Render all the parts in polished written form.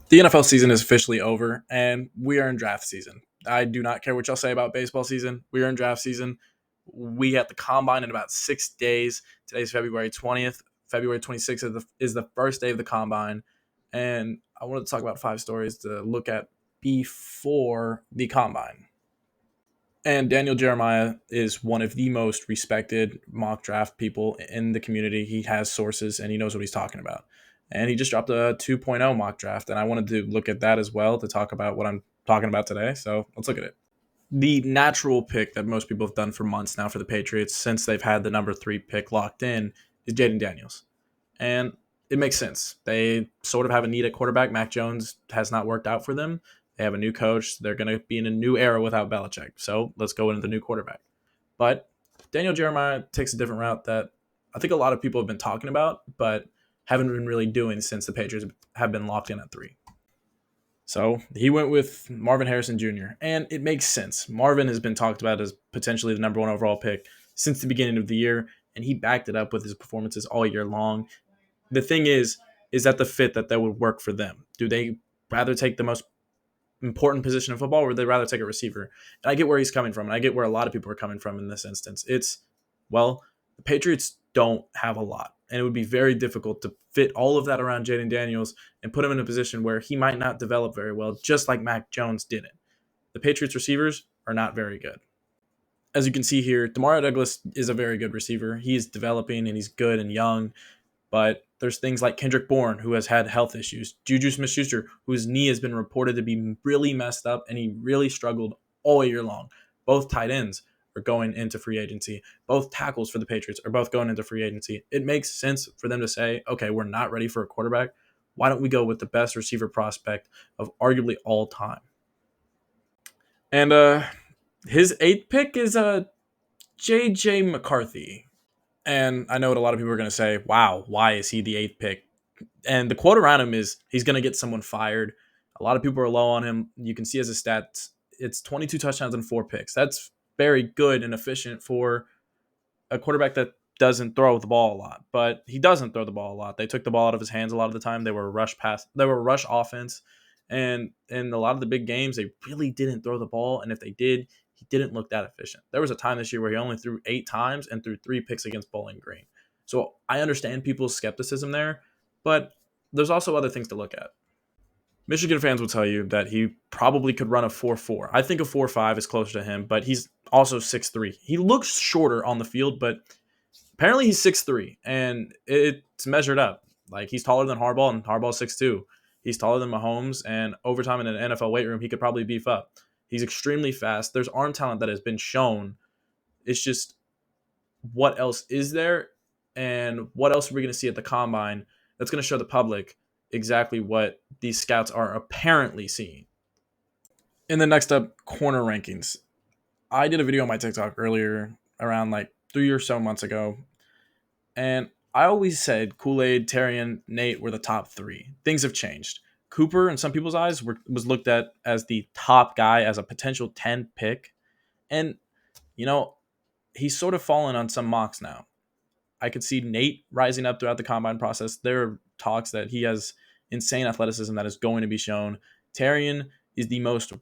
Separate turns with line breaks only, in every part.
The NFL season is officially over, and we are in draft season. I do not care what y'all say about baseball season. We are in draft season. We got the combine in about 6 days. Today's February 20th. February 26th is the first day of the combine. And I wanted to talk about 5 stories to look at before the combine. And Daniel Jeremiah is one of the most respected mock draft people in the community. He has sources and he knows what he's talking about. And he just dropped a 2.0 mock draft. And I wanted to look at that as well to talk about what I'm talking about today. So let's look at it. The natural pick that most people have done for months now for the Patriots since they've had the number 3 pick locked in is Jaden Daniels. And it makes sense. They sort of have a need at quarterback. Mac Jones has not worked out for them. They have a new coach. They're going to be in a new era without Belichick. So let's go into the new quarterback. But Daniel Jeremiah takes a different route that I think a lot of people have been talking about, but haven't been really doing since the Patriots have been locked in at 3. So he went with Marvin Harrison Jr., and it makes sense. Marvin has been talked about as potentially the number 1 overall pick since the beginning of the year, and he backed it up with his performances all year long. The thing is that the fit that would work for them? Do they rather take the most important position in football, or would they rather take a receiver? And I get where he's coming from, and I get where a lot of people are coming from in this instance. Well, the Patriots don't have a lot, and it would be very difficult to fit all of that around Jaden Daniels and put him in a position where he might not develop very well, just like Mac Jones didn't. The Patriots receivers are not very good. As you can see here, Demario Douglas is a very good receiver. He's developing and he's good and young. But there's things like Kendrick Bourne, who has had health issues. Juju Smith-Schuster, whose knee has been reported to be really messed up, and he really struggled all year long. Both tight ends are going into free agency. Both tackles for the Patriots are both going into free agency. It makes sense for them to say, okay, we're not ready for a quarterback. Why don't we go with the best receiver prospect of arguably all time? And his 8th pick is J.J. McCarthy. And I know what a lot of people are going to say. Wow, why is he the 8th pick? And the quote around him is he's going to get someone fired. A lot of people are low on him. You can see as a stat, it's 22 touchdowns and 4 picks. That's very good and efficient for a quarterback that doesn't throw the ball a lot. But he doesn't throw the ball a lot. They took the ball out of his hands a lot of the time. They were a rush pass. They were a rush offense. And in a lot of the big games, they really didn't throw the ball. And if they did, he didn't look that efficient. There was a time this year where he only threw 8 times and threw 3 picks against Bowling Green. So I understand people's skepticism there, but there's also other things to look at. Michigan fans will tell you that he probably could run a 4.4. I think a 4.5 is closer to him, but he's also 6'3". He looks shorter on the field, but apparently he's 6'3", and it's measured up. Like, he's taller than Harbaugh, and Harbaugh's 6'2". He's taller than Mahomes, and over time in an NFL weight room, he could probably beef up. He's extremely fast. There's arm talent that has been shown. It's just, what else is there, and what else are we going to see at the combine that's going to show the public exactly what these scouts are apparently seeing? And then next up, corner rankings. I did a video on my TikTok earlier, around like 3 or so months ago, and I always said Kool-Aid, Terrian, Nate were the top 3. Things have changed. Cooper, in some people's eyes, was looked at as the top guy, as a potential 10 pick. And, you know, he's sort of fallen on some mocks now. I could see Nate rising up throughout the combine process. There are talks that he has insane athleticism that is going to be shown. Terrian is the most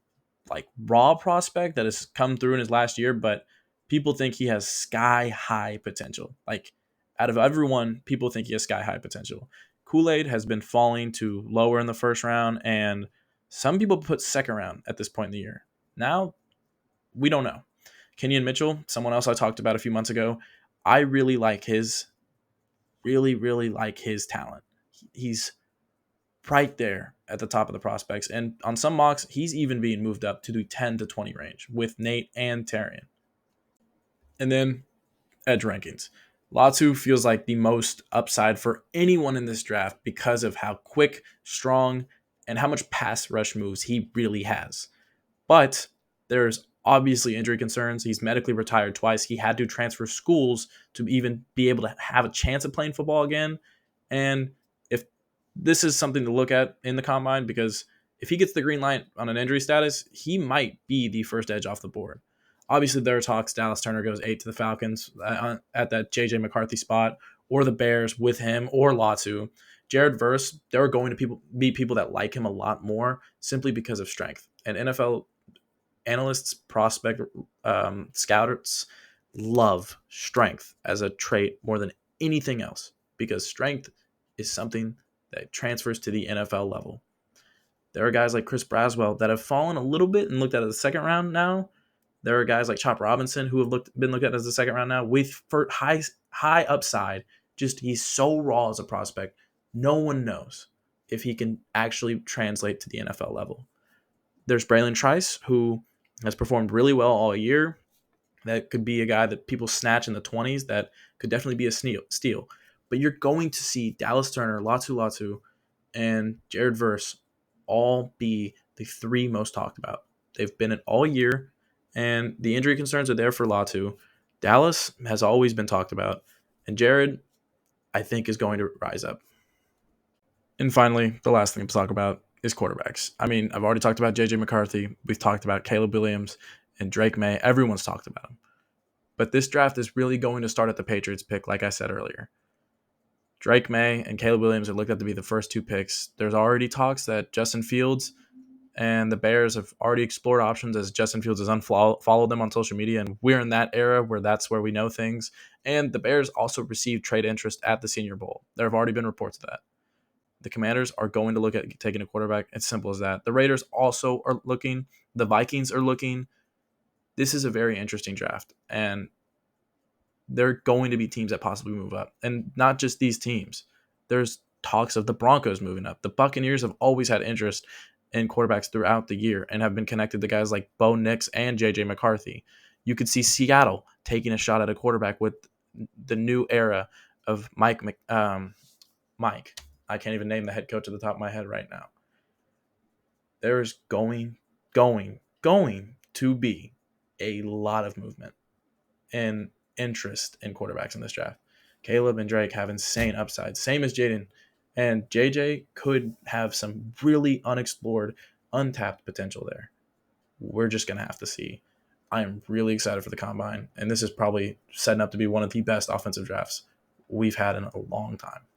like raw prospect that has come through in his last year, but people think he has sky high potential. Like, out of everyone, people think he has sky high potential. Kool-Aid has been falling to lower in the first round, and some people put second round at this point in the year. Now, we don't know. Kenyon Mitchell, someone else I talked about a few months ago, I really like his talent. He's right there at the top of the prospects. And on some mocks, he's even being moved up to the 10 to 20 range with Nate and Terrian. And then edge rankings. Latu feels like the most upside for anyone in this draft because of how quick, strong, and how much pass rush moves he really has. But there's obviously injury concerns. He's medically retired twice. He had to transfer schools to even be able to have a chance at playing football again. And if this is something to look at in the combine, because if he gets the green light on an injury status, he might be the first edge off the board. Obviously, there are talks Dallas Turner goes 8 to the Falcons at that J.J. McCarthy spot, or the Bears with him, or Latu. Jared Verse, there are going to be people that like him a lot more simply because of strength. And NFL analysts, prospect scouters love strength as a trait more than anything else because strength is something that transfers to the NFL level. There are guys like Chris Braswell that have fallen a little bit and looked at it as the second round now. There are guys like Chop Robinson who have been looked at as the second round now with for high upside. Just he's so raw as a prospect. No one knows if he can actually translate to the NFL level. There's Braylon Trice, who has performed really well all year. That could be a guy that people snatch in the 20s that could definitely be a steal. But you're going to see Dallas Turner, Latu, and Jared Verse all be the three most talked about. They've been it all year, and the injury concerns are there for Latu. Dallas has always been talked about, and Jared, I think, is going to rise up. And finally, the last thing to talk about is quarterbacks. I mean, I've already talked about J.J. McCarthy. We've talked about Caleb Williams and Drake May. Everyone's talked about him. But this draft is really going to start at the Patriots pick, like I said earlier. Drake May and Caleb Williams are looked at to be the first two picks. There's already talks that Justin Fields and the Bears have already explored options as Justin Fields has unfollowed them on social media. And we're in that era where that's where we know things. And the Bears also received trade interest at the Senior Bowl. There have already been reports of that. The Commanders are going to look at taking a quarterback. It's simple as that. The Raiders also are looking. The Vikings are looking. This is a very interesting draft. And there are going to be teams that possibly move up. And not just these teams. There's talks of the Broncos moving up. The Buccaneers have always had interest in quarterbacks throughout the year and have been connected to guys like Bo Nix and J.J. McCarthy. You could see Seattle taking a shot at a quarterback with the new era of Mike. I can't even name the head coach at the top of my head right now. There's going to be a lot of movement and interest in quarterbacks in this draft. Caleb and Drake have insane upside, same as Jaden. And JJ could have some really unexplored, untapped potential there. We're just going to have to see. I am really excited for the combine, and this is probably setting up to be one of the best offensive drafts we've had in a long time.